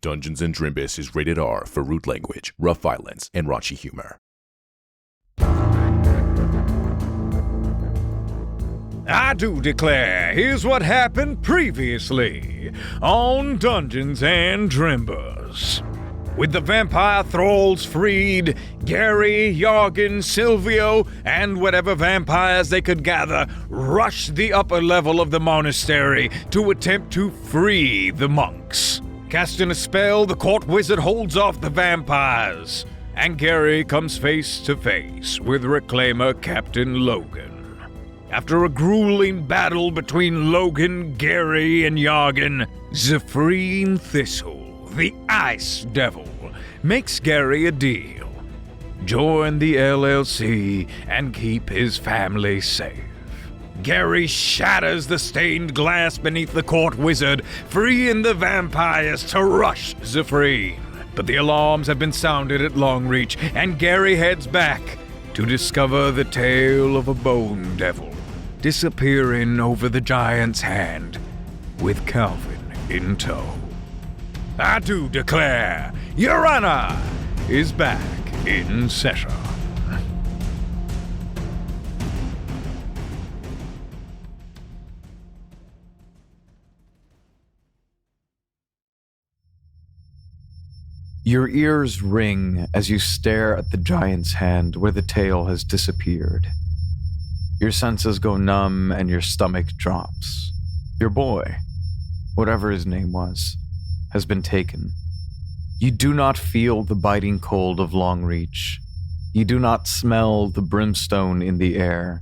Dungeons & Drimbus is rated R for rude language, rough violence, and raunchy humor. I do declare, here's what happened previously on Dungeons & Drimbus. With the vampire thralls freed, Gary, Jorgen, Silvio, and whatever vampires they could gather rushed the upper level of the monastery to attempt to free the monks. Casting a spell, the court wizard holds off the vampires, and Gary comes face to face with Reclaimer Captain Logan. After a grueling battle between Logan, Gary, and Jorgen, Zephrine Thistle, the Ice Devil, makes Gary a deal. Join the LLC and keep his family safe. Gary shatters the stained glass beneath the court wizard, freeing the vampires to rush Zephrine. But the alarms have been sounded at Longreach, and Gary heads back to discover the tale of a bone devil disappearing over the giant's hand with Calvin in tow. I do declare, Your Honor is back in session. Your ears ring as you stare at the giant's hand where the tail has disappeared. Your senses go numb and your stomach drops. Your boy, whatever his name was, has been taken. You do not feel the biting cold of Longreach. You do not smell the brimstone in the air.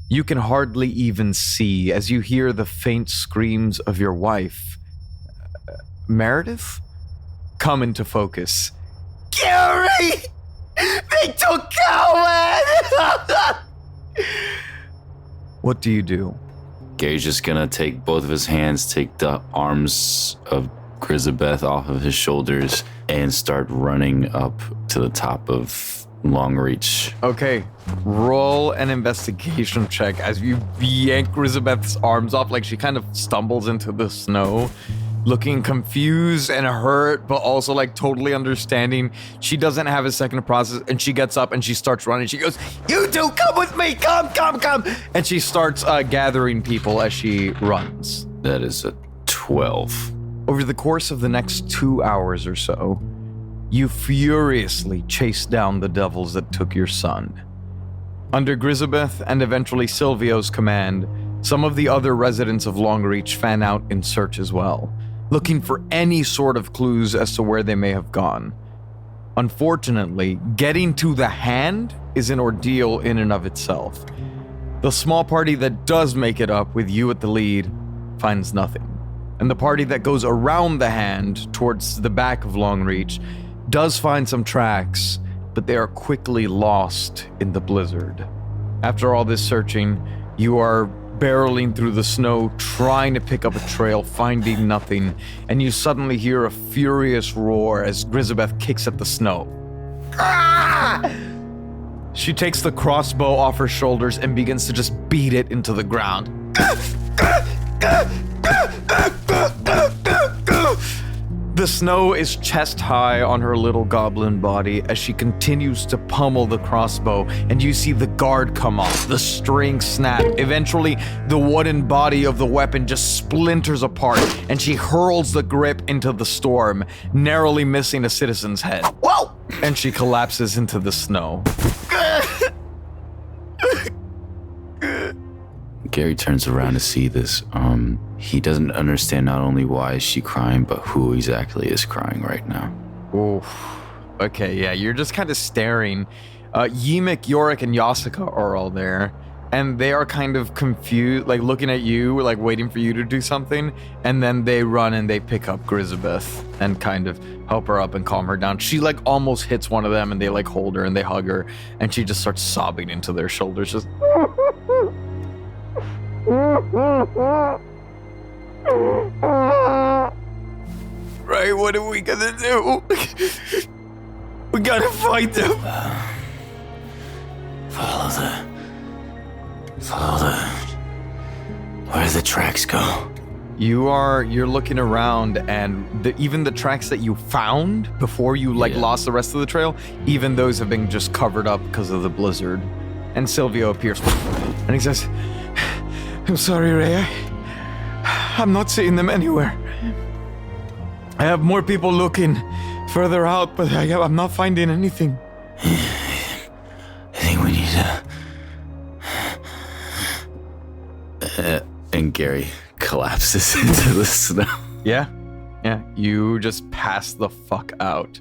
You can hardly even see as you hear the faint screams of your wife, Meredith, come into focus. Gary! They took Calvin! What do you do? Gary's just gonna take both of his hands, take the arms of Grisabeth off of his shoulders, and start running up to the top of Longreach. Okay, roll an investigation check as you yank Grisabeth's arms off, like she kind of stumbles into the snow, looking confused and hurt, but also like totally understanding. She doesn't have a second to process, and she gets up and she starts running. She goes, "You two, come with me, come. And she starts gathering people as she runs. That is a 12. Over the course of the next 2 hours or so, you furiously chase down the devils that took your son. Under Grisabeth and eventually Silvio's command, some of the other residents of Longreach fan out in search as well, looking for any sort of clues as to where they may have gone. Unfortunately, getting to the hand is an ordeal in and of itself. The small party that does make it up, with you at the lead, finds nothing. And the party that goes around the hand towards the back of Longreach does find some tracks, but they are quickly lost in the blizzard. After all this searching, you are barreling through the snow, trying to pick up a trail, finding nothing, and you suddenly hear a furious roar as Grisabeth kicks at the snow. Ah! She takes the crossbow off her shoulders and begins to just beat it into the ground. The snow is chest high on her little goblin body as she continues to pummel the crossbow, and you see the guard come off, the string snap. Eventually, the wooden body of the weapon just splinters apart, and she hurls the grip into the storm, narrowly missing a citizen's head. Whoa! And she collapses into the snow. Gary turns around to see this. He doesn't understand not only why is she crying, but who exactly is crying right now. Oof. Okay, yeah, you're just kind of staring. Yimik, Yorick, and Yasuka are all there, and they are kind of confused, like looking at you, like waiting for you to do something, and then they run and they pick up Grisabeth and kind of help her up and calm her down. She like almost hits one of them, and they like hold her and they hug her, and she just starts sobbing into their shoulders, just... Right, what are we gonna do? We gotta fight them. Follow the... Where do the tracks go? You're looking around, and even the tracks that you found before you lost the rest of the trail, even those have been just covered up because of the blizzard. And Silvio appears, and he says, "I'm sorry, Ray. I'm not seeing them anywhere. I have more people looking further out, but I'm not finding anything." I think we need to... and Gary collapses into the snow. Yeah, you just pass the fuck out.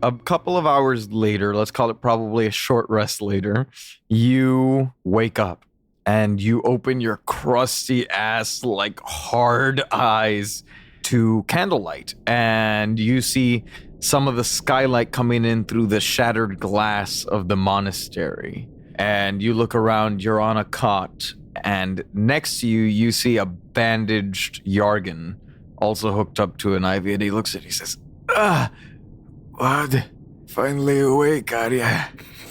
A couple of hours later, let's call it probably a short rest later, you wake up and you open your crusty ass, hard eyes to candlelight, and you see some of the skylight coming in through the shattered glass of the monastery. And you look around, you're on a cot, and next to you, you see a bandaged Yargan, also hooked up to an ivy, and he looks at you, he says, "Lad, finally awake, are ya?"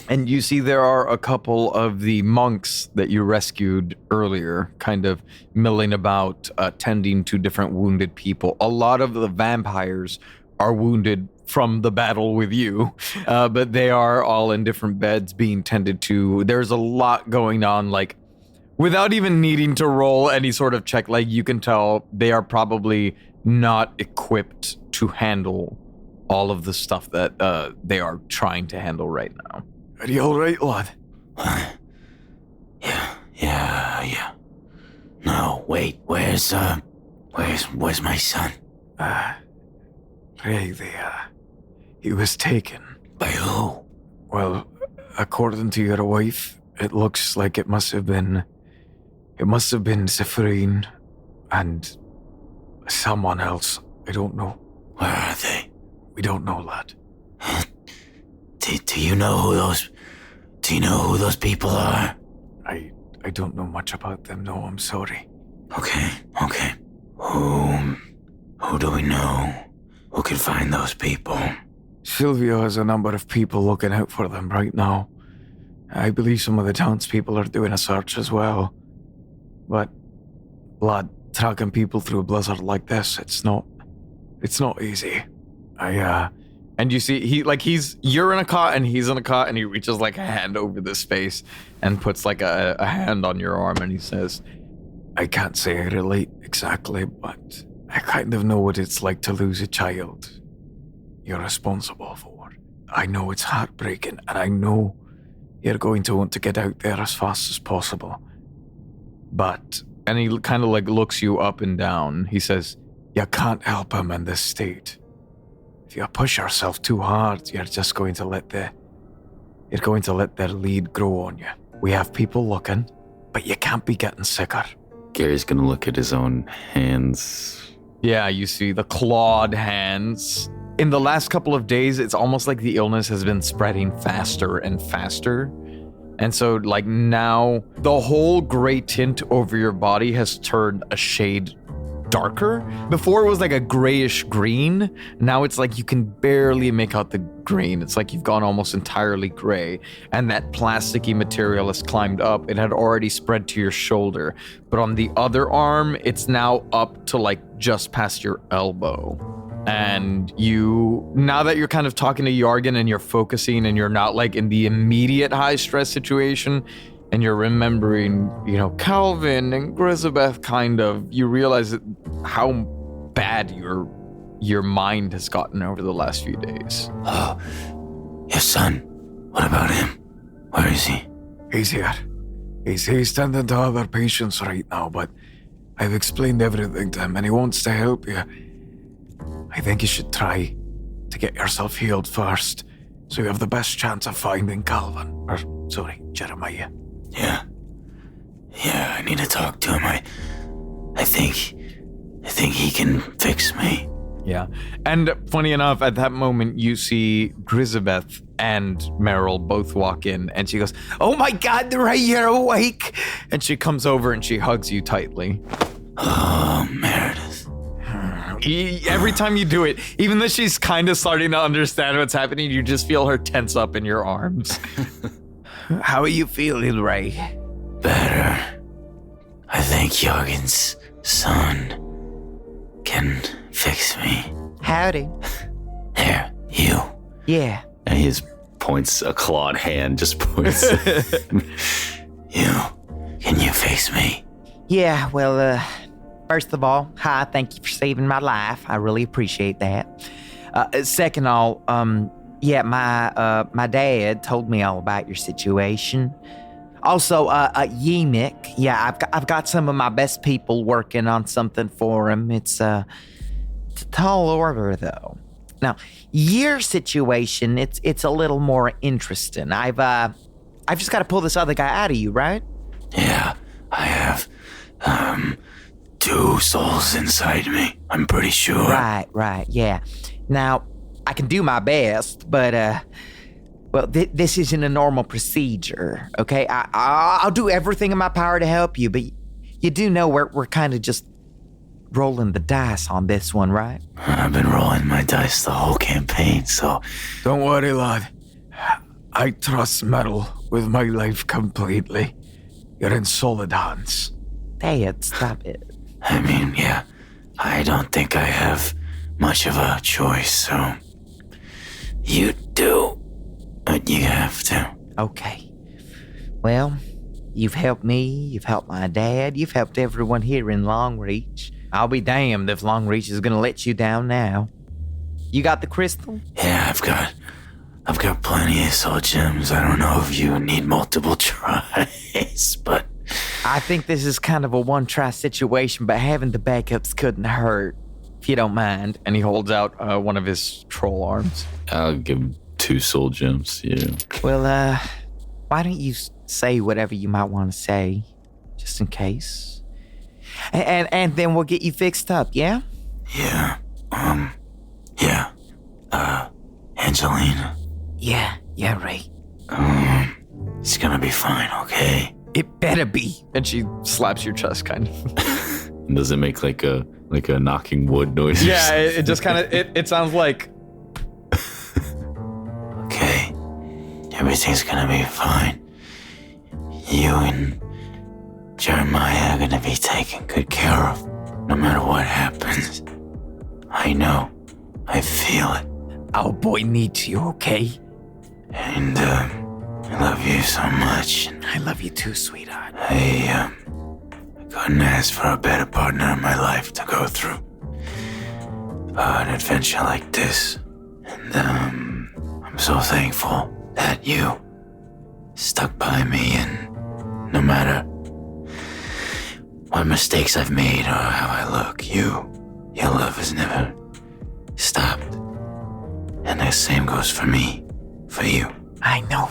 And you see there are a couple of the monks that you rescued earlier, kind of milling about, tending to different wounded people. A lot of the vampires are wounded from the battle with you, but they are all in different beds being tended to. There's a lot going on, without even needing to roll any sort of check, you can tell they are probably not equipped to handle all of the stuff that they are trying to handle right now. Are you all right, lad? Yeah. No, wait, where's my son? Ray, he was taken. By who? Well, according to your wife, it looks like it must have been Zephyrin and someone else. I don't know. Where are they? We don't know, lad. Do you know who those people are? I don't know much about them, no, I'm sorry. Okay. Who do we know? Who can find those people? Silvio has a number of people looking out for them right now. I believe some of the townspeople are doing a search as well. But, lad, tracking people through a blizzard like this, it's not easy. And you see, you're in a cot and he's in a cot, and he reaches a hand over the space and puts a hand on your arm, and he says, "I can't say I relate exactly, but I kind of know what it's like to lose a child you're responsible for. I know it's heartbreaking, and I know you're going to want to get out there as fast as possible. But," and he kind of looks you up and down, he says, "you can't help him in this state. If you push yourself too hard, you're going to let their lead grow on you. We have people looking, but you can't be getting sicker." Gary's gonna look at his own hands. Yeah, you see the clawed hands. In the last couple of days, it's almost like the illness has been spreading faster and faster. And so, now, the whole gray tint over your body has turned a shade darker. Before it was a grayish green. Now it's you can barely make out the green. It's you've gone almost entirely gray. And that plasticky material has climbed up. It had already spread to your shoulder. But on the other arm, it's now up to just past your elbow. And now that you're kind of talking to Yargan and you're focusing and you're not in the immediate high stress situation, and you're remembering, Calvin and Grisabeth you realize how bad your mind has gotten over the last few days. Oh, your son. What about him? Where is he? He's here. He's tending to other patients right now, but I've explained everything to him and he wants to help you. I think you should try to get yourself healed first, so you have the best chance of finding Calvin. Jeremiah. Yeah, I need to talk to him. I think he can fix me. Yeah, and funny enough, at that moment, you see Grisabeth and Meryl both walk in, and she goes, "Oh my God, Ray, you're awake!" And she comes over and she hugs you tightly. Oh, Meredith. Every time you do it, even though she's kind of starting to understand what's happening, you just feel her tense up in your arms. How are you feeling, Ray? Better. I think Jorgen's son can fix me. Howdy. There, you. Yeah. And he just points a clawed hand, just points. You. Can you fix me? Yeah, well, first of all, hi, thank you for saving my life. I really appreciate that. Second of all, yeah, my dad told me all about your situation. Also, Yenik, yeah, I've got some of my best people working on something for him. It's a tall order, though. Now, your situation, it's a little more interesting. I've just got to pull this other guy out of you, right? Yeah, I have, 2 souls inside me, I'm pretty sure. Right, yeah. Now, I can do my best, but, well, this isn't a normal procedure, okay? I'll do everything in my power to help you, but you do know we're kind of just rolling the dice on this one, right? I've been rolling my dice the whole campaign, so... Don't worry, lad. I trust Metal with my life completely. You're in solid hands. Dad, stop it. I mean, yeah, I don't think I have much of a choice, so... You do what you have to. Okay. Well, you've helped me, you've helped my dad, you've helped everyone here in Longreach. I'll be damned if Longreach is gonna let you down now. You got the crystal? Yeah, I've got plenty of soul gems. I don't know if you need multiple tries, but... I think this is kind of a one-try situation, but having the backups couldn't hurt, if you don't mind. And he holds out one of his troll arms. I'll give him 2 soul gems, yeah. Well, why don't you say whatever you might want to say, just in case? And then we'll get you fixed up, yeah? Yeah, Angelina. Yeah, right. It's gonna be fine, okay? It better be. And she slaps your chest, kind of. Does it make like a knocking wood noise? Yeah, it just kind of, it sounds like... Okay, everything's gonna be fine. You and Jeremiah are gonna be taken good care of, no matter what happens. I know. I feel it. Our boy needs you, okay? And, I love you so much. I love you too, sweetheart. I couldn't ask for a better partner in my life to go through an adventure like this. And, I'm so thankful that you stuck by me, and no matter what mistakes I've made or how I look, your love has never stopped. And the same goes for me, for you. I know,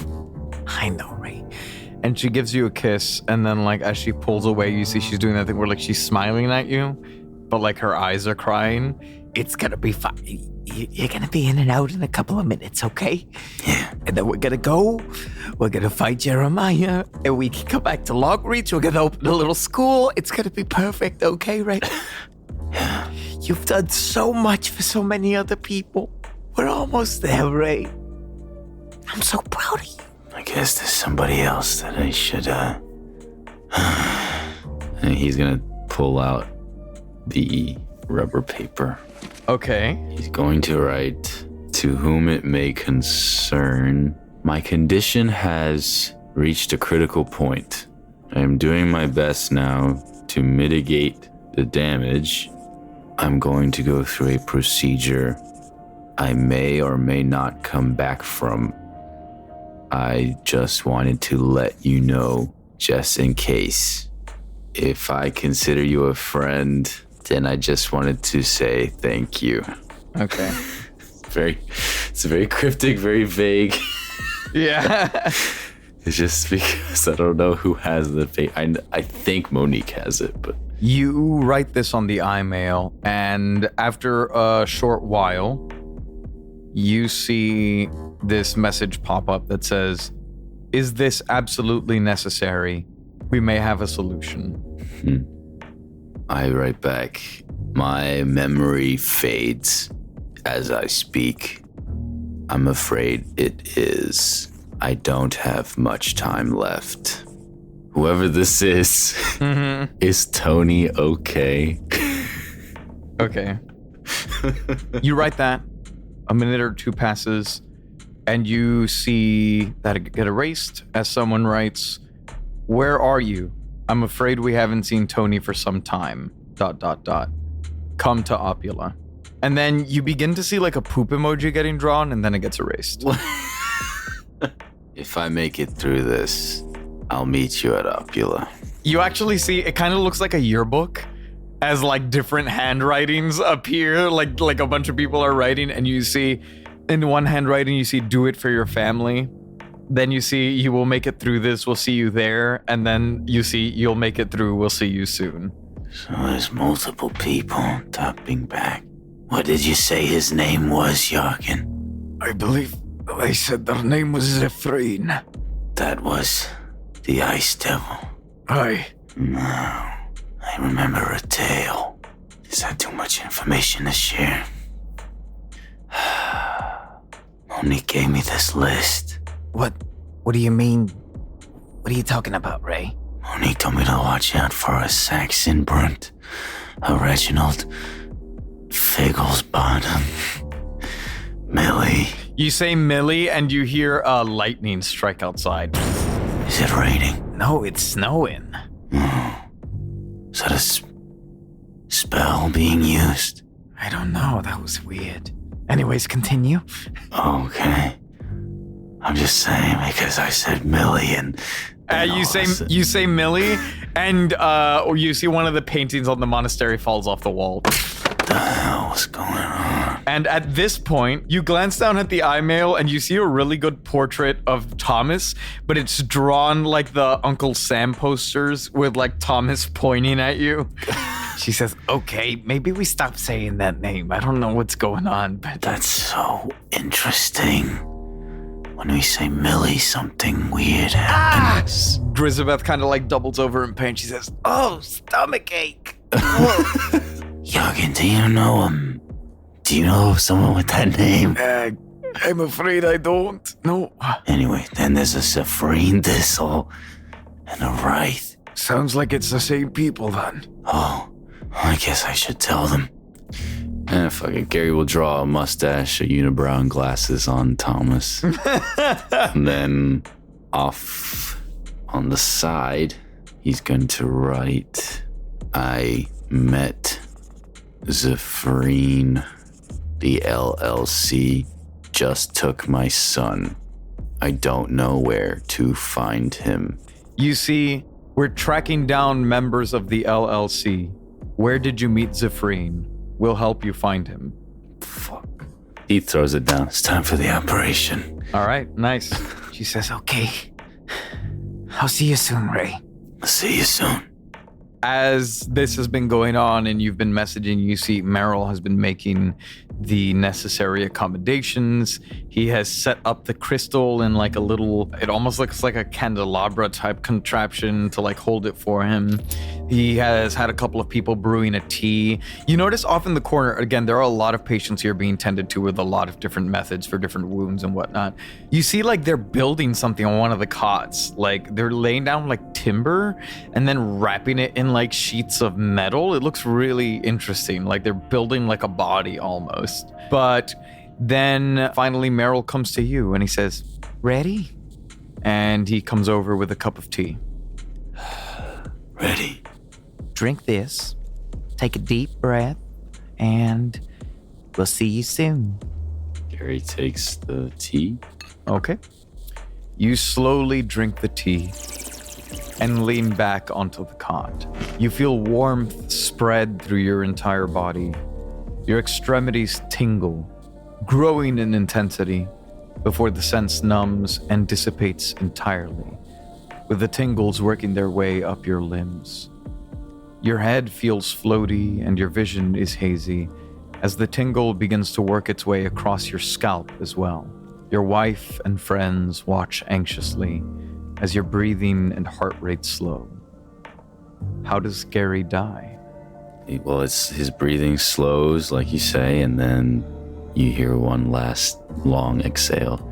Ray. And she gives you a kiss, and then, like, as she pulls away, you see she's doing that thing where, like, she's smiling at you, but, like, her eyes are crying. It's gonna be fine. You're gonna be in and out in a couple of minutes, okay? Yeah. And then we're gonna fight Jeremiah, and we can come back to Longreach. We're gonna open a little school. It's gonna be perfect, okay, Ray? Yeah. You've done so much for so many other people. We're almost there, Ray. I'm so proud of you. I guess there's somebody else that I should, And he's gonna pull out the rubber paper. Okay. He's going to write, "To whom it may concern, my condition has reached a critical point. I am doing my best now to mitigate the damage. I'm going to go through a procedure I may or may not come back from. I just wanted to let you know, just in case. If I consider you a friend, then I just wanted to say thank you." Okay. It's very cryptic, very vague. Yeah. It's just because I don't know who has the fate. I think Monique has it, but... You write this on the iMail, and after a short while, you see this message pop up that says, "Is this absolutely necessary? We may have a solution." I write back, "My memory fades as I speak. I'm afraid it is. I don't have much time left." Whoever this is Tony okay? Okay. You write that. A minute or two passes, and you see that it get erased as someone writes, "Where are you? I'm afraid we haven't seen Tony for some time. ... Come to Opula." And then you begin to see like a poop emoji getting drawn, and then it gets erased. If I make it through this, I'll meet you at Opula. You actually see it kind of looks like a yearbook as like different handwritings appear, like a bunch of people are writing, and you see in one handwriting you see "Do it for your family." Then you see "You will make it through this, we'll see you there," and then you see "You'll make it through, we'll see you soon." So there's multiple people tapping back. What did you say his name was, Yarkin? I believe they said their name was Zephrine. That was the Ice Devil. Aye. No, I remember a tale. Is that too much information to share? Monique gave me this list. What do you mean? What are you talking about, Ray? Monique told me to watch out for a Saxon Brunt, a Reginald Figglesbottom, Millie. You say Millie, and you hear a lightning strike outside. Is it raining? No, it's snowing. Is that a spell being used? I don't know. That was weird. Anyways, continue. Okay. I'm just saying because I said Millie and You say Millie, and you see one of the paintings on the monastery falls off the wall. What the hell was going on? And at this point, you glance down at the iMail and you see a really good portrait of Thomas, but it's drawn like the Uncle Sam posters with like Thomas pointing at you. She says, "Okay, maybe we stop saying that name. I don't know what's going on, but That's so interesting. When we say Millie, something weird happens. Grisabeth kind of like doubles over in pain. She says, oh, stomach ache." Yarkin, do you know him? Do you know someone with that name? I'm afraid I don't. No. Anyway, then there's a Zephrine Thistle and a Wraith. Sounds like it's the same people then. Oh, I guess I should tell them. Fuck it. Gary will draw a mustache, a unibrow, and glasses on Thomas. And then off on the side, he's going to write, I met Zephrine. The LLC just took my son. I don't know where to find him. You see, we're tracking down members of the LLC. Where did you meet Zephrine? We'll help you find him. Fuck. He throws it down. It's time for the operation. All right, nice. She says, "Okay. I'll see you soon, Ray." I'll see you soon. As this has been going on and you've been messaging, you see Merrill has been making the necessary accommodations. He has set up the crystal in like a little, it almost looks like a candelabra type contraption to like hold it for him. He has had a couple of people brewing a tea. You notice off in the corner, again, there are a lot of patients here being tended to with a lot of different methods for different wounds and whatnot. You see like they're building something on one of the cots. Like they're laying down like timber and then wrapping it in like sheets of metal. It looks really interesting. Like they're building like a body almost. But then finally Merrill comes to you and he says, "Ready?" and he comes over with a cup of tea. Ready. Drink this, take a deep breath, and we'll see you soon. Gary takes the tea. Okay. You slowly drink the tea and lean back onto the cot. You feel warmth spread through your entire body. Your extremities tingle, growing in intensity before the sense numbs and dissipates entirely, with the tingles working their way up your limbs. Your head feels floaty and your vision is hazy as the tingle begins to work its way across your scalp as well. Your wife and friends watch anxiously as your breathing and heart rate slow. How does Gary die? Well, it's his breathing slows, like you say, and then you hear one last long exhale.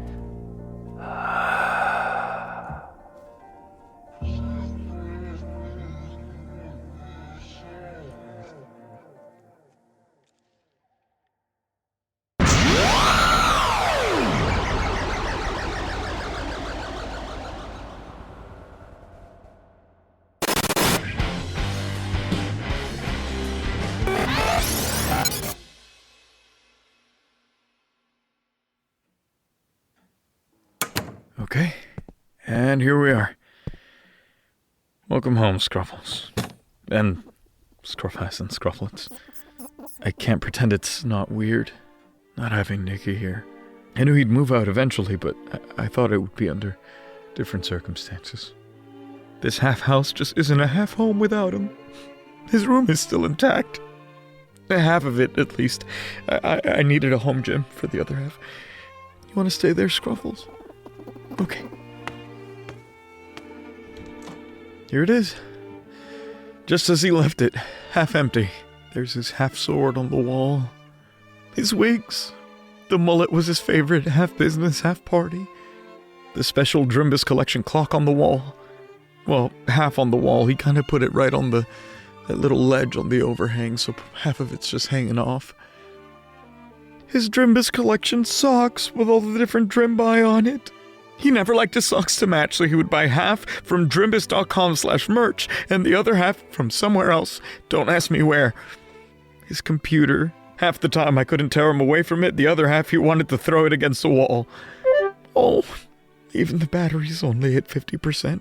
Okay. And here we are. Welcome home, Scruffles. And Scruffas and Scrufflets. I can't pretend it's not weird, not having Nicky here. I knew he'd move out eventually, but I thought it would be under different circumstances. This half house just isn't a half home without him. His room is still intact. Half of it, at least. I needed a home gym for the other half. You want to stay there, Scruffles? Okay. Here it is. Just as he left it, half empty. There's his half sword on the wall. His wigs. The mullet was his favorite, half business, half party. The special Drimbus collection clock on the wall. Well, half on the wall. He kind of put it right on that little ledge on the overhang, so half of it's just hanging off. His Drimbus collection socks with all the different Drimbi on it. He never liked his socks to match, so he would buy half from drimbus.com/merch and the other half from somewhere else. Don't ask me where. His computer. Half the time I couldn't tear him away from it, the other half he wanted to throw it against the wall. Oh, even the battery's only at 50%.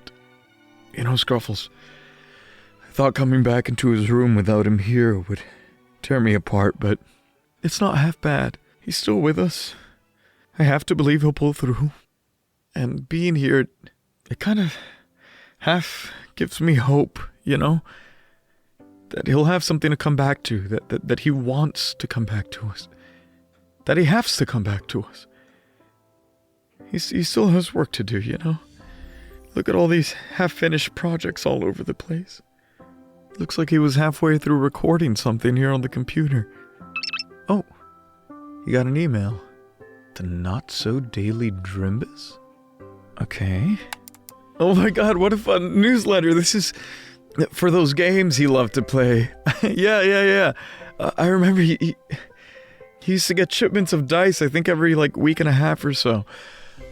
You know, Scruffles, I thought coming back into his room without him here would tear me apart, but it's not half bad. He's still with us. I have to believe he'll pull through. And being here, it kind of half gives me hope, you know? That he'll have something to come back to, that he wants to come back to us. That he has to come back to us. He still has work to do, you know? Look at all these half-finished projects all over the place. Looks like he was halfway through recording something here on the computer. Oh, he got an email. The Not-So-Daily Drimbus? Okay. Oh my god, what a fun newsletter. This is for those games he loved to play. Yeah. I remember he used to get shipments of dice, I think every week and a half or so.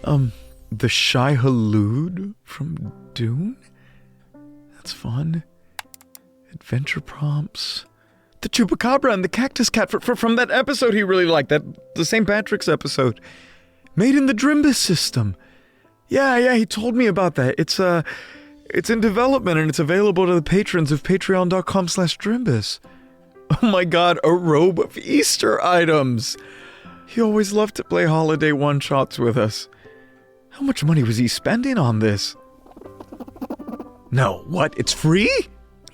The Shy Halud from Dune? That's fun. Adventure prompts. The Chupacabra and the Cactus Cat from that episode he really liked, the St. Patrick's episode. Made in the Drimbus system. Yeah, he told me about that. It's in development and it's available to the patrons of patreon.com/Drimbus. Oh my god, a robe of Easter items. He always loved to play holiday one-shots with us. How much money was he spending on this? No, what? It's free?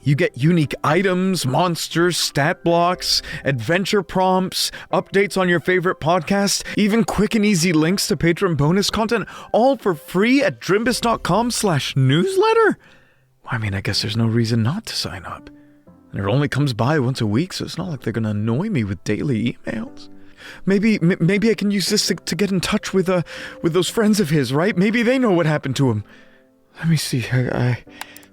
You get unique items, monsters, stat blocks, adventure prompts, updates on your favorite podcast, even quick and easy links to patron bonus content, all for free at drimbus.com/newsletter? I mean, I guess there's no reason not to sign up. And it only comes by once a week, so it's not like they're gonna annoy me with daily emails. Maybe I can use this to get in touch with those friends of his, right? Maybe they know what happened to him. Let me see.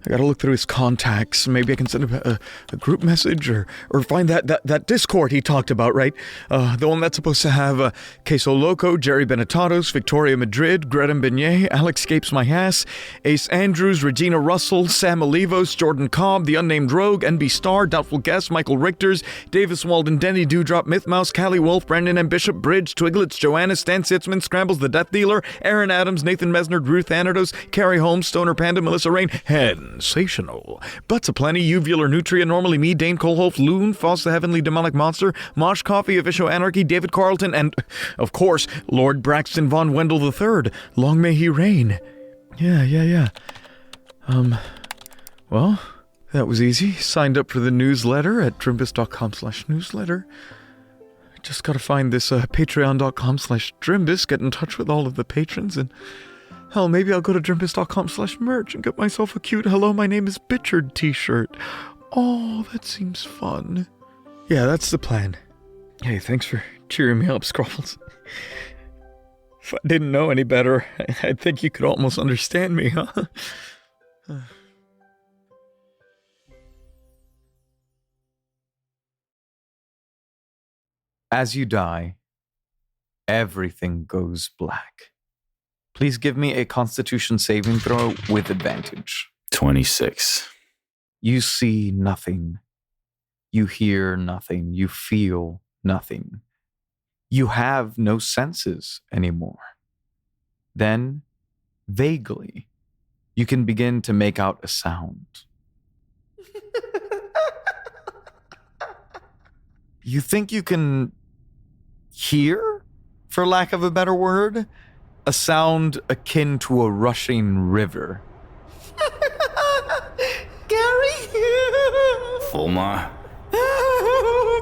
I gotta look through his contacts. Maybe I can send him a group message or find that Discord he talked about, right? The one that's supposed to have Queso Loco, Jerry Benetatos, Victoria Madrid, Greta Beignet, Alex Scapes My Ass, Ace Andrews, Regina Russell, Sam Olivos, Jordan Cobb, The Unnamed Rogue, NB Star, Doubtful Guest, Michael Richters, Davis Walden, Denny Dewdrop, Myth Mouse, Callie Wolf, Brandon M. Bishop, Bridge, Twiglets, Joanna, Stan Sitzman, Scrambles the Death Dealer, Aaron Adams, Nathan Mesner, Ruth Anados, Carrie Holmes, Stoner Panda, Melissa Rain, Sensational. Butts Aplenty, Uvular Nutria, Normally Me, Dane Kohlhoff, Loon, Foss the Heavenly Demonic Monster, Mosh Coffee, Official Anarchy, David Carlton, and, of course, Lord Braxton Von Wendell III. Long may he reign. Yeah. Well, that was easy. Signed up for the newsletter at drimbus.com/newsletter. Just gotta find this patreon.com/Drimbus, get in touch with all of the patrons, and hell, maybe I'll go to drimbus.com/merch and get myself a cute "Hello, my name is Bitchard" t-shirt. Oh, that seems fun. Yeah, that's the plan. Hey, thanks for cheering me up, Scruffles. If I didn't know any better, I'd think you could almost understand me, huh? As you die, everything goes black. Please give me a Constitution saving throw with advantage. 26. You see nothing. You hear nothing. You feel nothing. You have no senses anymore. Then vaguely, you can begin to make out a sound. You think you can hear, for lack of a better word, a sound akin to a rushing river. Gary! Fulmar?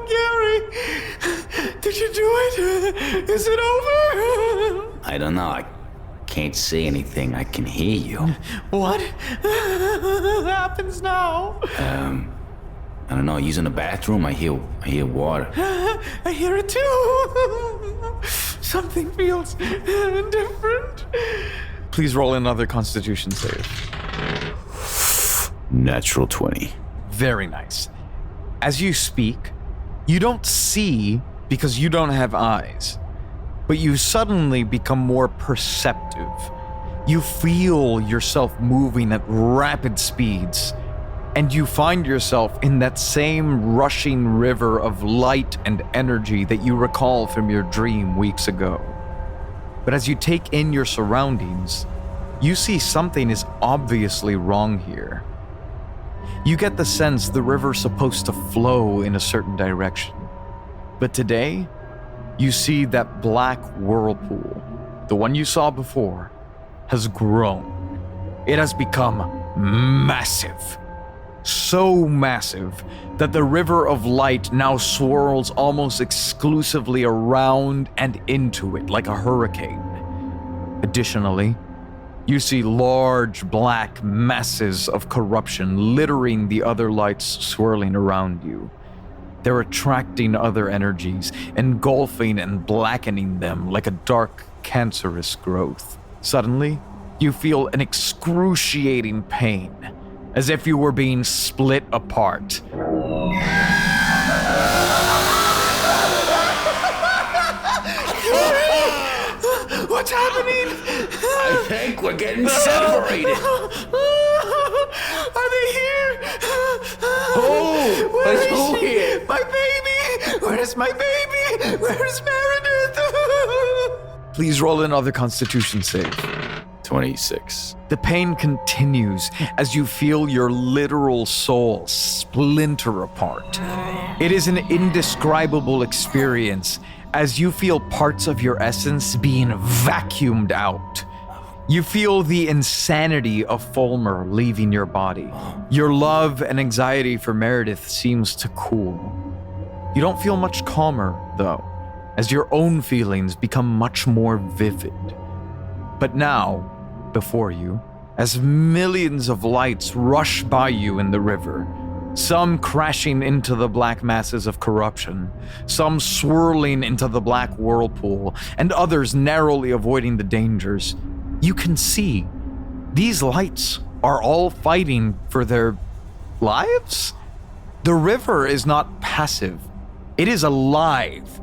Gary! Did you do it? Is it over? I don't know. I can't say anything. I can hear you. What happens now? I don't know. Using the bathroom, I hear water. I hear it too. Something feels different. Please roll another Constitution save. Natural 20. Very nice. As you speak, you don't see because you don't have eyes, but you suddenly become more perceptive. You feel yourself moving at rapid speeds, and you find yourself in that same rushing river of light and energy that you recall from your dream weeks ago. But as you take in your surroundings, you see something is obviously wrong here. You get the sense the river's supposed to flow in a certain direction. But today, you see that black whirlpool, the one you saw before, has grown. It has become massive. So massive that the river of light now swirls almost exclusively around and into it like a hurricane. Additionally, you see large black masses of corruption littering the other lights swirling around you. They're attracting other energies, engulfing and blackening them like a dark, cancerous growth. Suddenly, you feel an excruciating pain, as if you were being split apart. What's happening? I think we're getting separated. Are they here? Who here? My baby! Where's my baby? Where's Meredith? Please roll another Constitution save. 26. The pain continues as you feel your literal soul splinter apart. It is an indescribable experience as you feel parts of your essence being vacuumed out. You feel the insanity of Fulmer leaving your body. Your love and anxiety for Meredith seems to cool. You don't feel much calmer, though, as your own feelings become much more vivid. But now, before you, as millions of lights rush by you in the river, some crashing into the black masses of corruption, some swirling into the black whirlpool, and others narrowly avoiding the dangers, you can see these lights are all fighting for their lives? The river is not passive. It is alive,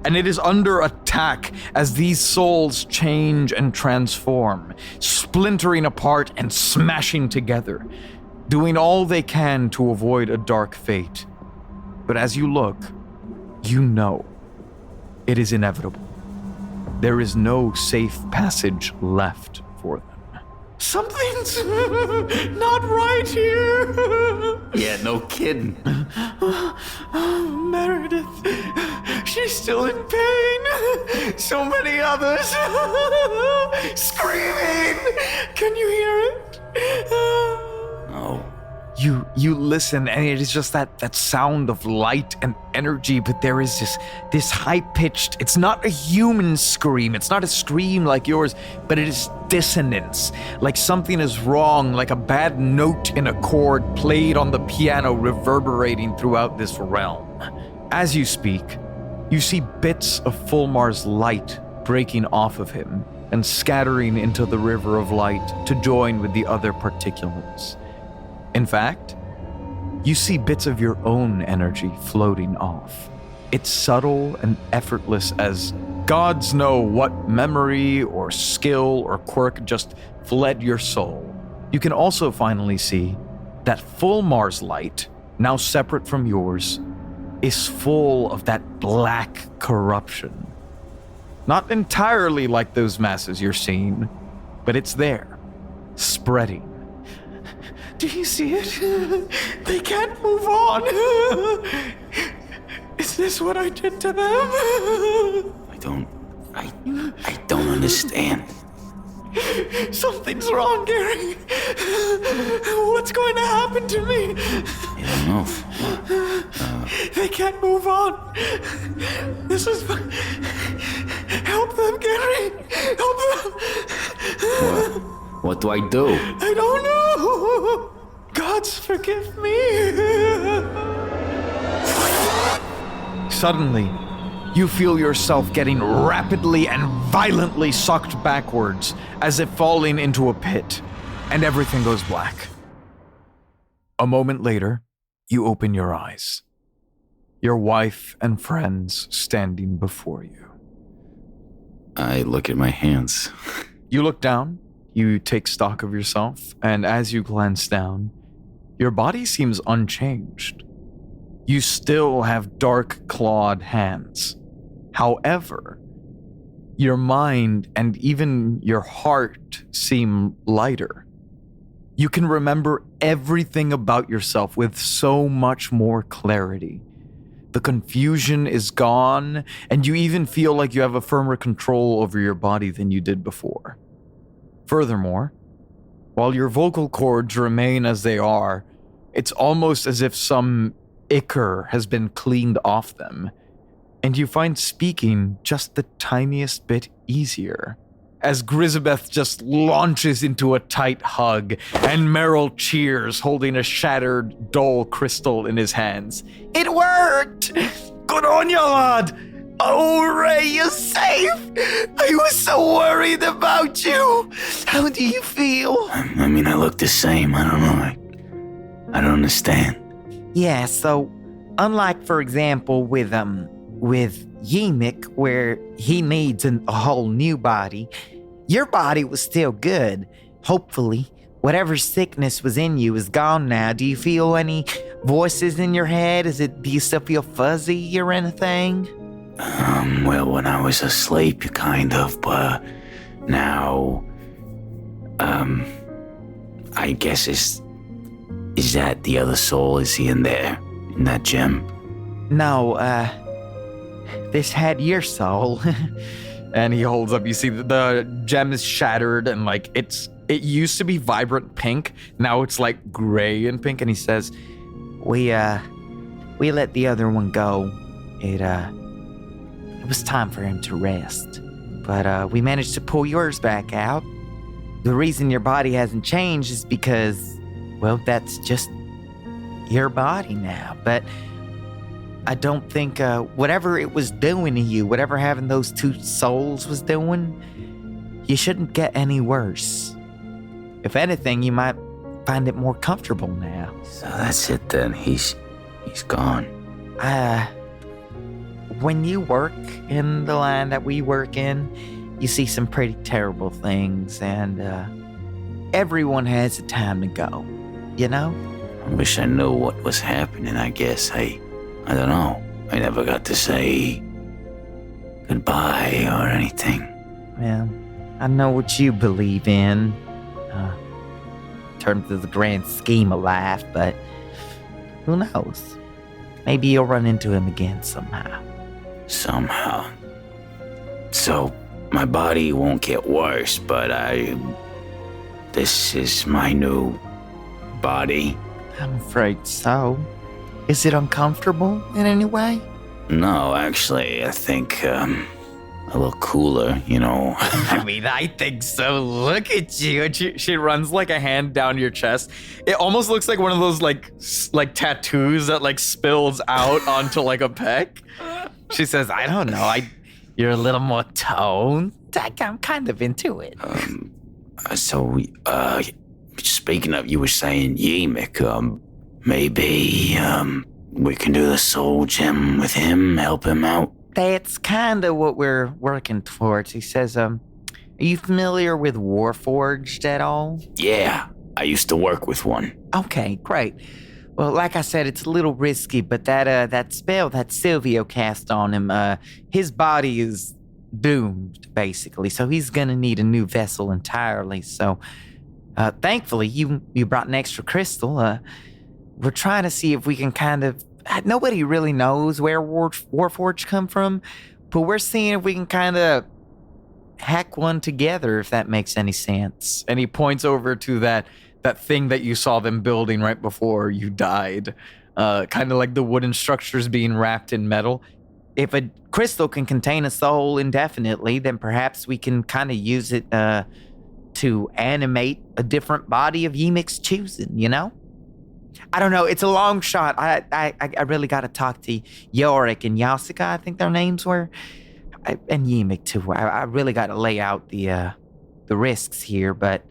and it is under attack as these souls change and transform, splintering apart and smashing together, doing all they can to avoid a dark fate. But as you look, you know it is inevitable. There is no safe passage left for them. Something's not right here. Yeah, no kidding. Meredith, she's still in pain. So many others screaming. Can you hear it? No. You listen, and it is just that sound of light and energy, but there is this high-pitched, it's not a human scream, it's not a scream like yours, but it is dissonance, like something is wrong, like a bad note in a chord played on the piano reverberating throughout this realm. As you speak, you see bits of Fulmar's light breaking off of him and scattering into the river of light to join with the other particulates. In fact, you see bits of your own energy floating off. It's subtle and effortless as gods know what memory or skill or quirk just fled your soul. You can also finally see that Fulmar's light, now separate from yours, is full of that black corruption. Not entirely like those masses you're seeing, but it's there. spreading. Do you see it? They can't move on. Is this what I did to them? I don't understand. Something's wrong, Gary. What's going to happen to me? I don't know. They can't move on. This is... Help them, Gary. Help them. What do I do? I don't know. Gods forgive me. Suddenly, you feel yourself getting rapidly and violently sucked backwards, as if falling into a pit, and everything goes black. A moment later, you open your eyes. Your wife and friends standing before you. I look at my hands. You look down, you take stock of yourself, and as you glance down, your body seems unchanged. You still have dark clawed hands. However, your mind and even your heart seem lighter. You can remember everything about yourself with so much more clarity. The confusion is gone, and you even feel like you have a firmer control over your body than you did before. Furthermore, while your vocal cords remain as they are, it's almost as if some ichor has been cleaned off them, and you find speaking just the tiniest bit easier. As Grisabeth just launches into a tight hug, and Merrill cheers, holding a shattered, dull crystal in his hands. It worked! Good on you, lad! Oh, Ray, you're safe! I was so worried about you! How do you feel? I mean, I look the same. I don't know. I don't understand. Yeah, so unlike, for example, with Yemik, where he needs a whole new body, your body was still good. Hopefully, whatever sickness was in you is gone now. Do you feel any voices in your head? Do you still feel fuzzy or anything? Well, when I was asleep, kind of, but now, I guess is that the other soul? Is he in there, in that gem? No, this had your soul. And he holds up, you see the gem is shattered, and like it used to be vibrant pink, now it's like gray and pink, and he says, We let the other one go. It was time for him to rest. But we managed to pull yours back out. The reason your body hasn't changed is because, well, that's just your body now. But I don't think whatever it was doing to you, whatever having those two souls was doing, you shouldn't get any worse. If anything, you might find it more comfortable now. So that's it then. He's gone. When you work in the line that we work in, you see some pretty terrible things, and everyone has a time to go, you know? I wish I knew what was happening, I guess. I don't know. I never got to say goodbye or anything. Well, I know what you believe in terms of the grand scheme of life, but who knows? Maybe you'll run into him again somehow. Somehow. So, my body won't get worse, but this is my new body. I'm afraid so. Is it uncomfortable in any way? No, actually, I think, a little cooler, you know. I mean, I think so. Look at you. And she runs like a hand down your chest. It almost looks like one of those like tattoos that like spills out onto like a peck. She says, I don't know. You're a little more toned. I'm kind of into it. So, speaking of, you were saying Yemik, maybe, we can do the soul gem with him, help him out. That's kind of what we're working towards. He says, are you familiar with Warforged at all? Yeah, I used to work with one. Okay, great. Well, like I said, it's a little risky, but that spell that Silvio cast on him, his body is doomed, basically. So he's gonna need a new vessel entirely. So Thankfully, you brought an extra crystal. We're trying to see if we can kind of... Nobody really knows where Warforged come from, but we're seeing if we can kind of hack one together, if that makes any sense. And he points over to that thing that you saw them building right before you died. Kind of like the wooden structures being wrapped in metal. If a crystal can contain a soul indefinitely, then perhaps we can kind of use it to animate a different body of Yemek's choosing, you know? I don't know. It's a long shot. I really got to talk to Yorick and Yasika, I think their names were. And Yemek, too. I really got to lay out the risks here, but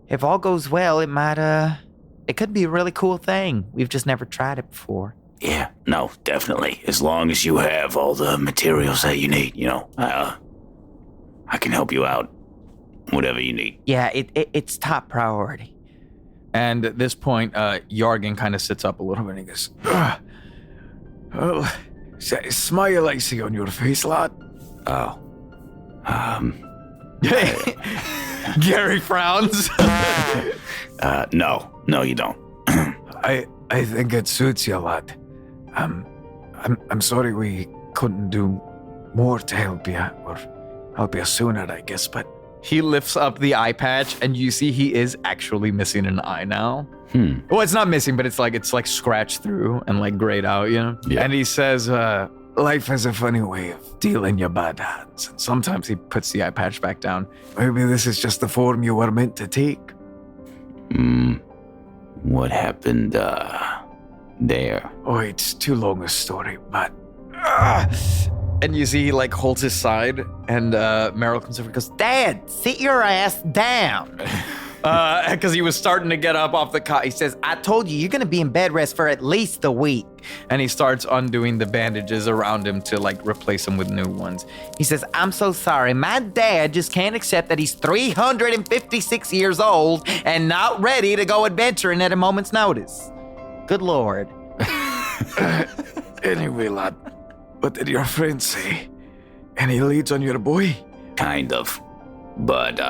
if all goes well, it could be a really cool thing. We've just never tried it before. Yeah, no, definitely. As long as you have all the materials that you need, I can help you out. Whatever you need. Yeah, it's top priority. And at this point, Yargan kind of sits up a little bit and he goes, "Oh, smile I see on your face, lad." Oh. Gary frowns. No, you don't. I think it suits you, lad. I'm sorry we couldn't do more to help you, or help you sooner, I guess, but... He lifts up the eye patch, and you see he is actually missing an eye now. Well, it's not missing, but it's like scratched through and like grayed out, you know? Yeah. And he says, life has a funny way of dealing you bad hands. And sometimes he puts the eye patch back down. Maybe this is just the form you were meant to take. What happened, there? Oh, it's too long a story, but... And you see he like holds his side, and Meryl comes over and goes, Dad, sit your ass down. because he was starting to get up off the cot. He says, I told you, you're going to be in bed rest for at least a week. And he starts undoing the bandages around him to like replace them with new ones. He says, I'm so sorry. My dad just can't accept that he's 356 years old and not ready to go adventuring at a moment's notice. Good Lord. Anyway, lad, what did your friend say? Any leads on your boy? Kind of. But,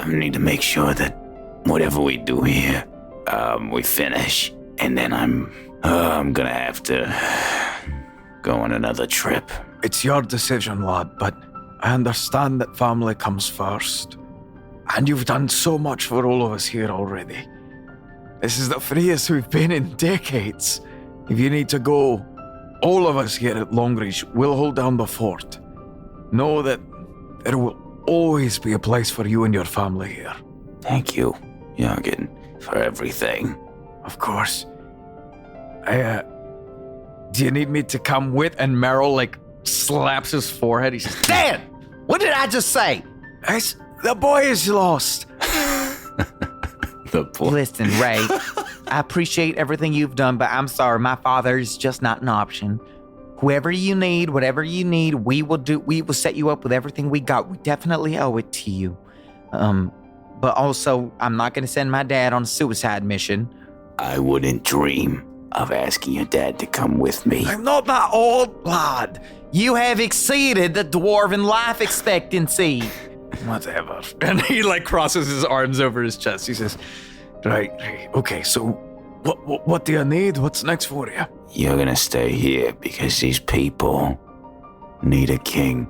we need to make sure that whatever we do here, we finish. And then I'm gonna have to go on another trip. It's your decision, lad, but I understand that family comes first. And you've done so much for all of us here already. This is the freest we've been in decades. If you need to go, all of us here at Longreach will hold down the fort. Know that there will always be a place for you and your family here. Thank you, Youngin, for everything. Of course. Do you need me to come with? And Merrill, like, slaps his forehead. He says, Dad! What did I just say? The boy is lost. The boy. Listen, Ray, I appreciate everything you've done, but I'm sorry, my father is just not an option. Whoever you need, whatever you need, we will set you up with everything we got. We definitely owe it to you. But also, I'm not going to send my dad on a suicide mission. I wouldn't dream of asking your dad to come with me. I'm not that old, lad. You have exceeded the dwarven life expectancy. Whatever. And he like crosses his arms over his chest. He says, right, okay, so what do you need? What's next for you? You're gonna stay here because these people need a king.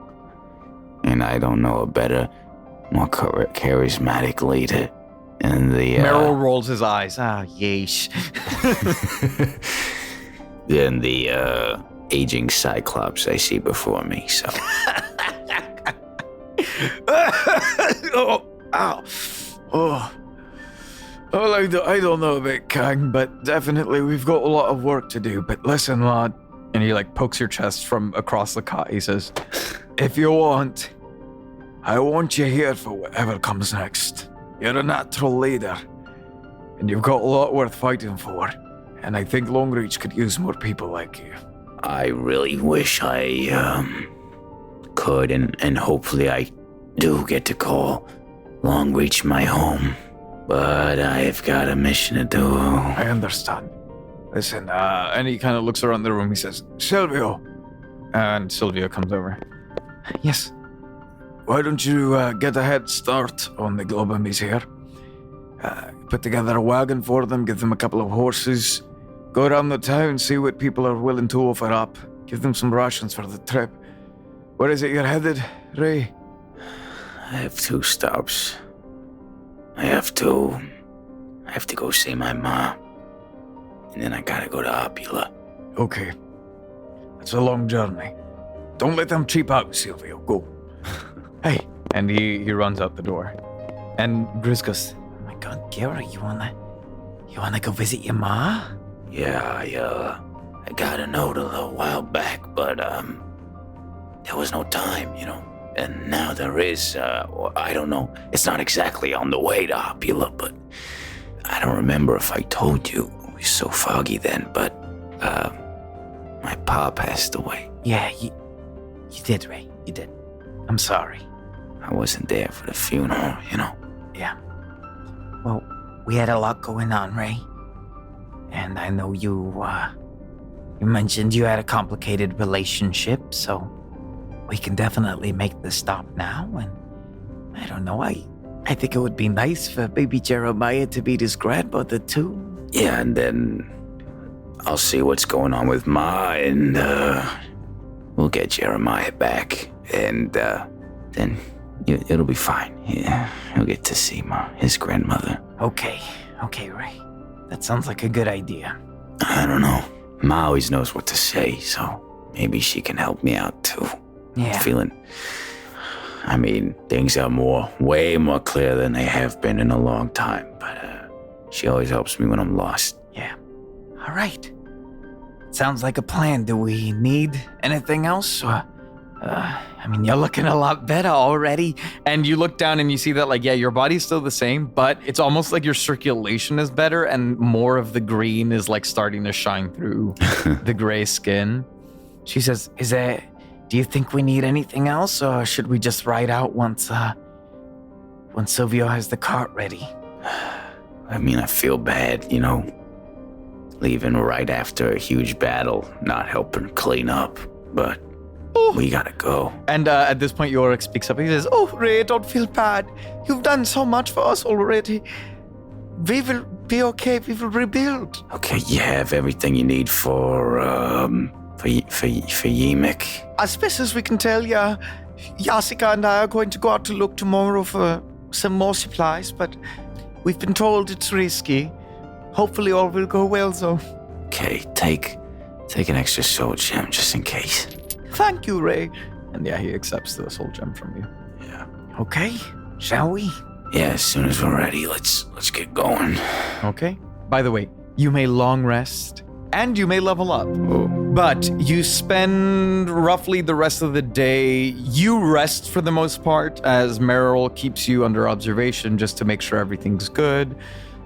And I don't know a better, more charismatic leader. And the Merrill rolls his eyes. Oh, yeesh. than the aging Cyclops I see before me, so. Well, I don't know about Kang, but definitely we've got a lot of work to do. But listen, lad, and he like pokes your chest from across the cot. He says, if you want, I want you here for whatever comes next. You're a natural leader, and you've got a lot worth fighting for. And I think Longreach could use more people like you. I really wish I could, and hopefully I do get to call Longreach my home. But I've got a mission to do. I understand. Listen, and he kind of looks around the room. He says, Silvio. And Silvio comes over. Yes. Why don't you get a head start on the Globamies here? Put together a wagon for them, give them a couple of horses, go around the town, see what people are willing to offer up, give them some rations for the trip. Where is it you're headed, Ray? I have 2 stops. I have to go see my mom. And then I gotta go to Opula. Okay. That's a long journey. Don't let them cheap out, Silvio. Go. Hey. And he runs out the door. And Grizz goes, Oh my God, Gary, you wanna go visit your ma? Yeah, I got a note a little while back, but there was no time, And now there is, I don't know. It's not exactly on the way to Opula, but I don't remember if I told you. It was so foggy then, but my pa passed away. Yeah, you did, Ray. You did. I'm sorry. I wasn't there for the funeral, Yeah. Well, we had a lot going on, Ray. And I know you mentioned you had a complicated relationship, so we can definitely make the stop now. And I don't know, I think it would be nice for baby Jeremiah to meet his grandmother too. Yeah, and then I'll see what's going on with Ma, and we'll get Jeremiah back, and then it'll be fine. Yeah, he'll get to see his grandmother. Okay, Ray. That sounds like a good idea. I don't know. Ma always knows what to say, so maybe she can help me out too. Yeah. Things are way more clear than they have been in a long time, but she always helps me when I'm lost. Yeah. All right. Sounds like a plan. Do we need anything else? You're looking a lot better already. and you look down and you see that, your body's still the same, but it's almost like your circulation is better and more of the green is starting to shine through the gray skin. She says, do you think we need anything else, or should we just ride out once Silvio has the cart ready? I feel bad, leaving right after a huge battle, not helping clean up, but we gotta go. And at this point, Yorick speaks up. He says, Oh, Ray, don't feel bad. You've done so much for us already. We will be okay. We will rebuild. Okay, you have everything you need for Yimik. As best as we can tell, yeah, Yasika and I are going to go out to look tomorrow for some more supplies, but we've been told it's risky. Hopefully all will go well, though. Okay, take an extra soul gem just in case. Thank you, Ray. and he accepts the soul gem from you. Yeah. Okay, shall we? Yeah, as soon as we're ready, let's get going. Okay. By the way, you may long rest and you may level up. Oh. But you spend roughly the rest of the day, you rest for the most part, as Meryl keeps you under observation just to make sure everything's good.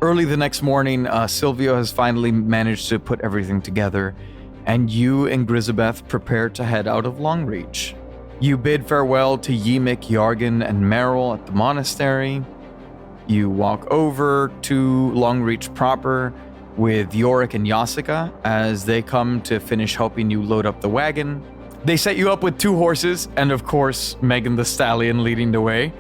Early the next morning, Silvio has finally managed to put everything together, and you and Grisabeth prepare to head out of Longreach. You bid farewell to Yimik, Yargan, and Meryl at the monastery. You walk over to Longreach proper with Yorick and Yasika as they come to finish helping you load up the wagon. They set you up with 2 horses, and of course, Megan the Stallion leading the way,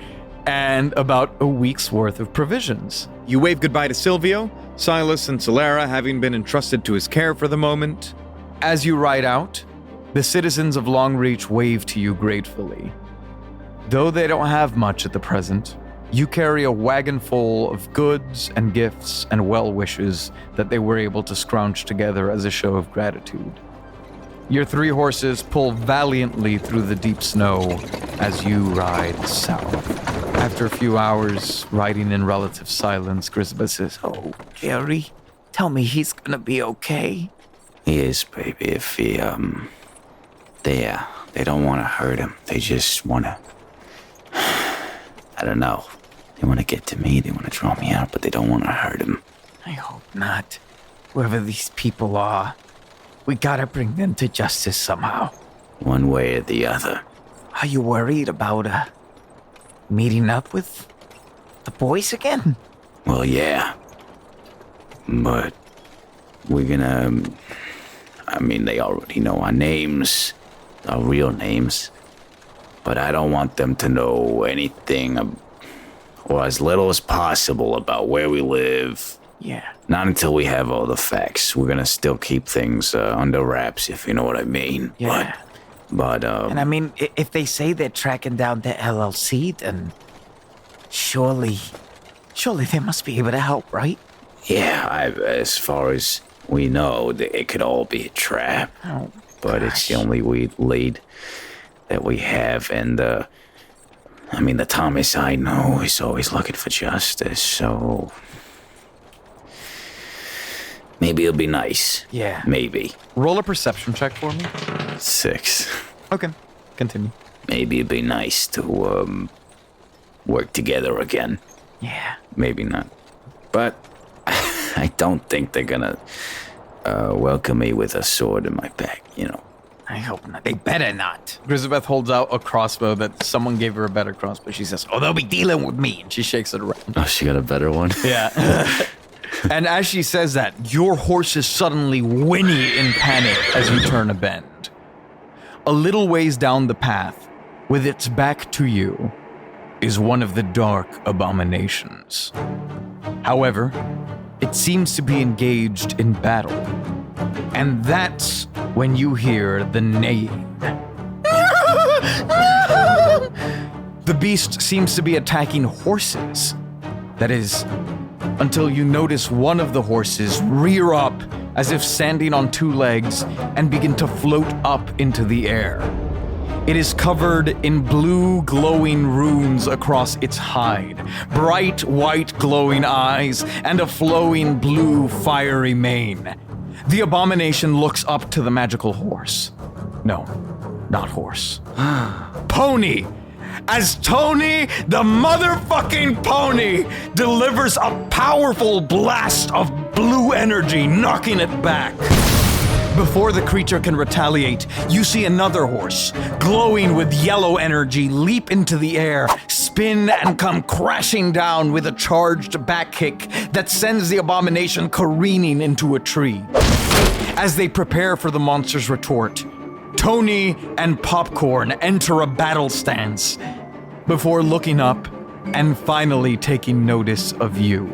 and about a week's worth of provisions. You wave goodbye to Silvio, Silas and Solara having been entrusted to his care for the moment. As you ride out, the citizens of Longreach wave to you gratefully. Though they don't have much at the present, you carry a wagon full of goods and gifts and well wishes that they were able to scrounge together as a show of gratitude. Your 3 horses pull valiantly through the deep snow as you ride south. After a few hours riding in relative silence, Grisabeth says, Oh, Jerry, tell me he's gonna be okay. He is, baby. If he, they don't want to hurt him. They just want to, I don't know. They want to get to me. They want to draw me out, but they don't want to hurt him. I hope not. Whoever these people are, we gotta bring them to justice somehow. One way or the other. Are you worried about, meeting up with the boys again? Well, yeah. But we're gonna, they already know our names, our real names. But I don't want them to know anything or as little as possible about where we live. Yeah. Not until we have all the facts. We're gonna still keep things under wraps, if you know what I mean. Yeah. But And I mean, if they say they're tracking down the LLC, then surely they must be able to help, right? yeah, as far as we know, it could all be a trap. Oh, but it's the only lead that we have, and I mean, the Thomas I know is always looking for justice, so maybe it'll be nice. Yeah. Maybe. Roll a perception check for me. 6. Okay, continue. Maybe it'd be nice to work together again. Yeah. Maybe not. But I don't think they're gonna welcome me with a sword in my back, you know. I hope not. They better not. Grisabeth holds out a crossbow that someone gave her a better crossbow. She says, Or they'll be dealing with me. she shakes it around. Oh, she got a better one? Yeah. And as she says that, your horses suddenly whinny in panic as you turn a bend. A little ways down the path, with its back to you, is one of the dark abominations. However, it seems to be engaged in battle. And that's when you hear the neighing. The beast seems to be attacking horses. That is, until you notice one of the horses rear up as if standing on two legs and begin to float up into the air. It is covered in blue glowing runes across its hide, bright white glowing eyes, and a flowing blue fiery mane. The abomination looks up to the magical horse. No, not horse. Pony! As Tony, the motherfucking pony, delivers a powerful blast of blue energy, knocking it back. Before the creature can retaliate, you see another horse, glowing with yellow energy, leap into the air, spin, and come crashing down with a charged back kick that sends the abomination careening into a tree. As they prepare for the monster's retort, Tony and Popcorn enter a battle stance before looking up and finally taking notice of you.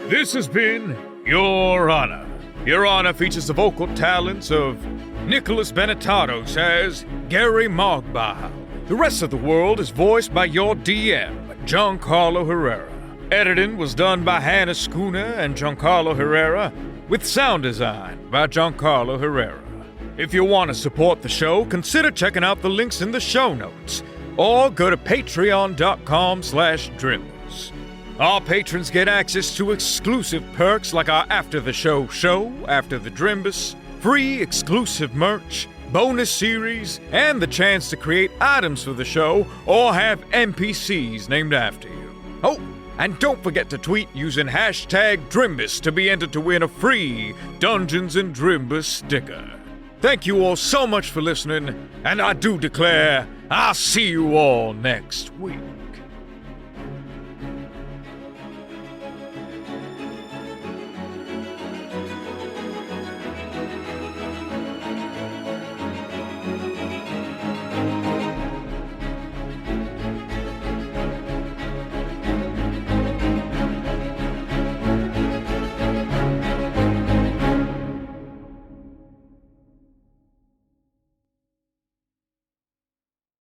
This has been Your Honor. Your Honor features the vocal talents of Nicholas Benetatos as Gary Mogbile. The rest of the world is voiced by your DM, Giancarlo Herrera. Editing was done by Hannah Schooner and Giancarlo Herrera, with sound design by Giancarlo Herrera. If you want to support the show, consider checking out the links in the show notes, or go to patreon.com/Drimbus. Our patrons get access to exclusive perks like our After the Show show, After the Drimbus, free exclusive merch, bonus series, and the chance to create items for the show or have NPCs named after you. Oh, and don't forget to tweet using #Drimbus to be entered to win a free Dungeons & Drimbus sticker. Thank you all so much for listening, and I do declare I'll see you all next week.